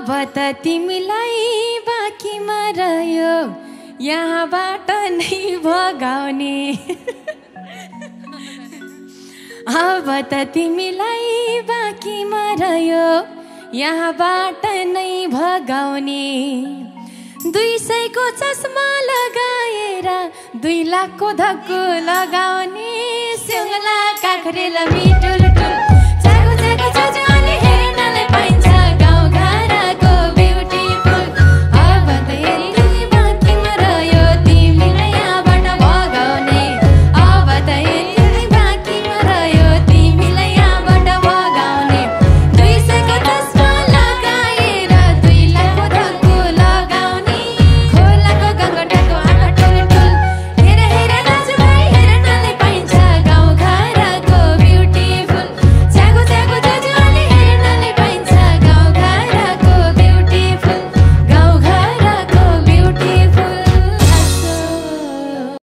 अब त तिमीलाई बाँकीमा रह्यो यहाँबाट नै भगाउने। अब त तिमीलाई बाँकीमा रह्यो यहाँबाट नै भगाउने। 200 को चस्मा लगाएर 2 लाखको धक्को लगाउने। सुङ्ला काँक्रेल मिठो